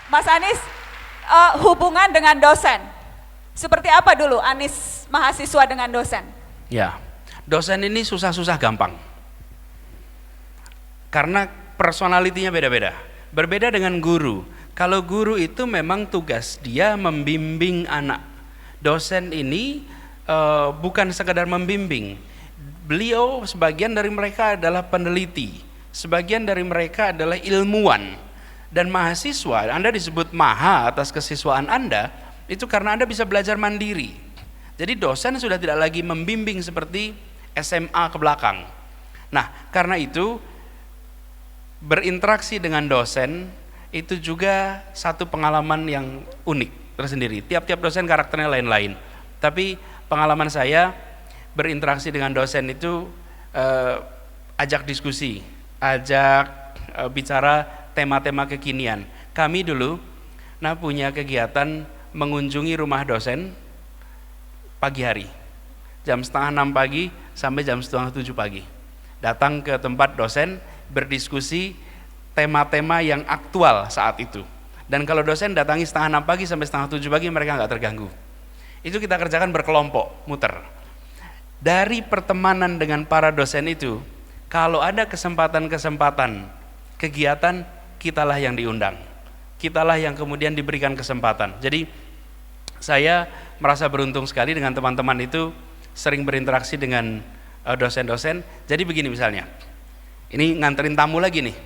Mas Anies, hubungan dengan dosen. Seperti apa dulu Anies mahasiswa dengan dosen? Ya, dosen ini susah-susah gampang. Karena personalitinya beda-beda. Berbeda dengan guru. Kalau guru itu memang tugas dia membimbing anak. Dosen ini bukan sekadar membimbing. Beliau sebagian dari mereka adalah peneliti, sebagian dari mereka adalah ilmuwan. Dan mahasiswa, Anda disebut maha atas kesiswaan Anda, itu karena Anda bisa belajar mandiri. Jadi dosen sudah tidak lagi membimbing seperti SMA ke belakang. Nah, karena itu berinteraksi dengan dosen itu juga satu pengalaman yang unik tersendiri. Tiap-tiap dosen karakternya lain-lain. Tapi pengalaman saya berinteraksi dengan dosen itu ajak diskusi, ajak bicara tema-tema kekinian. Kami dulu punya kegiatan mengunjungi rumah dosen pagi hari, jam 5:30 pagi sampai jam 6:30 pagi. Datang ke tempat dosen, berdiskusi tema-tema yang aktual saat itu. Dan kalau dosen datangi 5:30 pagi sampai 6:30 pagi, mereka nggak terganggu. Itu kita kerjakan berkelompok, muter. Dari pertemanan dengan para dosen itu, kalau ada kesempatan-kesempatan kegiatan, kitalah yang diundang, kitalah yang kemudian diberikan kesempatan. Jadi saya merasa beruntung sekali dengan teman-teman itu, sering berinteraksi dengan dosen-dosen. Jadi begini misalnya, ini nganterin tamu lagi nih,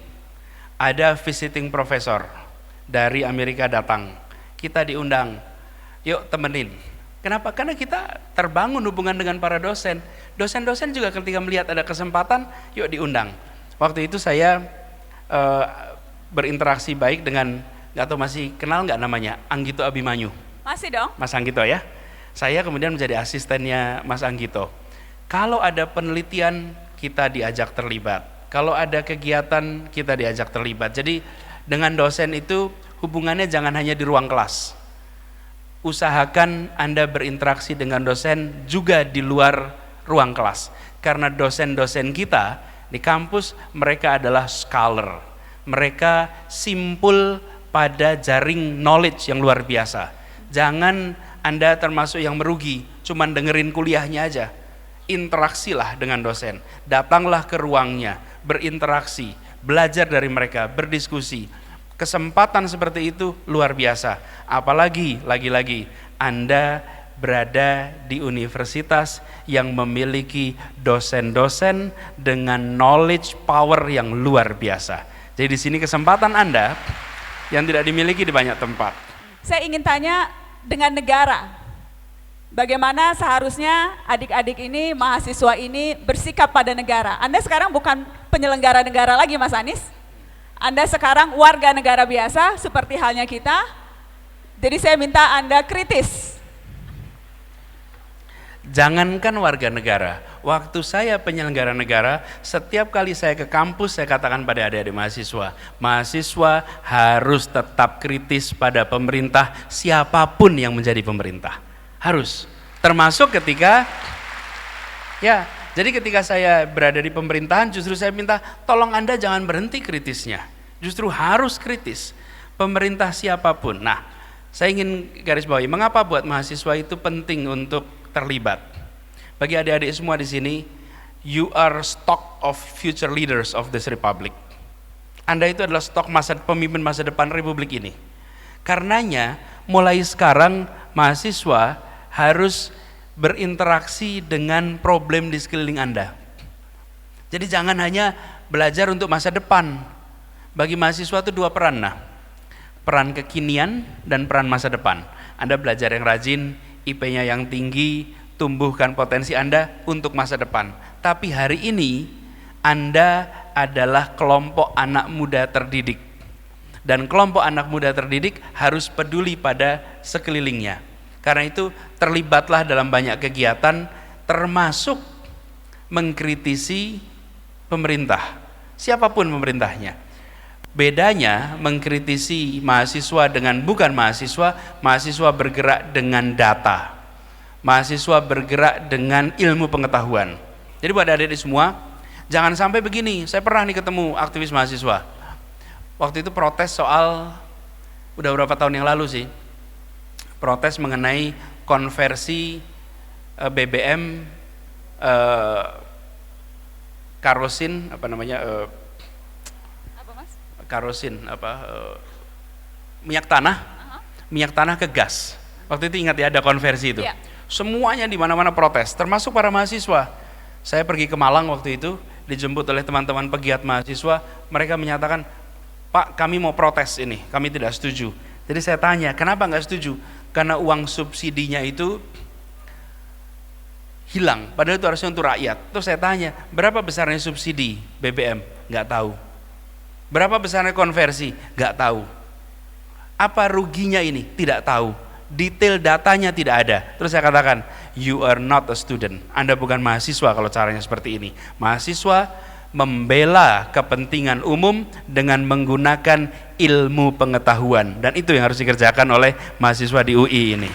ada visiting professor dari Amerika datang, kita diundang, yuk temenin. Kenapa? Karena kita terbangun hubungan dengan para dosen. Dosen-dosen juga ketika melihat ada kesempatan, yuk diundang. Waktu itu saya berinteraksi baik dengan, nggak tahu masih kenal nggak namanya, Anggito Abimanyu. Masih dong. Mas Anggito ya. Saya kemudian menjadi asistennya Mas Anggito. Kalau ada penelitian, kita diajak terlibat. Kalau ada kegiatan, kita diajak terlibat. Jadi dengan dosen itu hubungannya jangan hanya di ruang kelas. Usahakan Anda berinteraksi dengan dosen juga di luar ruang kelas. Karena dosen-dosen kita di kampus, mereka adalah scholar. Mereka simpul pada jaring knowledge yang luar biasa. Jangan Anda termasuk yang merugi, cuman dengerin kuliahnya aja. Interaksilah dengan dosen. Datanglah ke ruangnya, berinteraksi, belajar dari mereka, berdiskusi. Kesempatan seperti itu luar biasa. Apalagi lagi-lagi Anda berada di universitas yang memiliki dosen-dosen dengan knowledge power yang luar biasa. Jadi di sini kesempatan Anda yang tidak dimiliki di banyak tempat. Saya ingin tanya dengan negara. Bagaimana seharusnya adik-adik ini, mahasiswa ini bersikap pada negara? Anda sekarang bukan penyelenggara negara lagi, Mas Anies. Anda sekarang warga negara biasa seperti halnya kita. Jadi saya minta Anda kritis. Jangankan warga negara, waktu saya penyelenggara negara, setiap kali saya ke kampus saya katakan pada adik-adik mahasiswa, mahasiswa harus tetap kritis pada pemerintah, siapapun yang menjadi pemerintah. Harus, termasuk ketika jadi ketika saya berada di pemerintahan, justru saya minta tolong Anda jangan berhenti kritisnya, justru harus kritis pemerintah siapapun. Nah, saya ingin garis bawahi, mengapa buat mahasiswa itu penting untuk terlibat. Bagi adik-adik semua di sini, you are stock of future leaders of this republic. Anda itu adalah stok pemimpin masa depan republik ini. Karenanya, mulai sekarang mahasiswa harus berinteraksi dengan problem di sekeliling Anda. Jadi jangan hanya belajar untuk masa depan. Bagi mahasiswa itu dua peran, peran kekinian dan peran masa depan. Anda belajar yang rajin, IP-nya yang tinggi, tumbuhkan potensi Anda untuk masa depan. Tapi hari ini Anda adalah kelompok anak muda terdidik. Dan kelompok anak muda terdidik harus peduli pada sekelilingnya. Karena itu terlibatlah dalam banyak kegiatan, termasuk mengkritisi pemerintah, siapapun pemerintahnya. Bedanya mengkritisi mahasiswa dengan bukan mahasiswa, mahasiswa bergerak dengan data, mahasiswa bergerak dengan ilmu pengetahuan. Jadi buat adik-adik semua, jangan sampai begini. Saya pernah nih ketemu aktivis mahasiswa, waktu itu protes soal udah berapa tahun yang lalu sih, protes mengenai konversi BBM karosin apa namanya Apa Mas? karosin minyak tanah ke gas. Waktu itu ingat ya ada konversi itu. Iya. Semuanya di mana-mana protes, termasuk para mahasiswa. Saya pergi ke Malang waktu itu, dijemput oleh teman-teman pegiat mahasiswa, mereka menyatakan, Pak, kami mau protes ini, kami tidak setuju. Jadi saya tanya, kenapa nggak setuju? Karena uang subsidinya itu hilang, padahal itu harusnya untuk rakyat. Terus saya tanya, berapa besarnya subsidi BBM? Nggak tahu. Berapa besarnya konversi? Nggak tahu. Apa ruginya ini? Tidak tahu. Detail datanya tidak ada. Terus saya katakan, you are not a student. Anda bukan mahasiswa kalau caranya seperti ini. Mahasiswa membela kepentingan umum dengan menggunakan ilmu pengetahuan. Dan itu yang harus dikerjakan oleh mahasiswa di UI ini.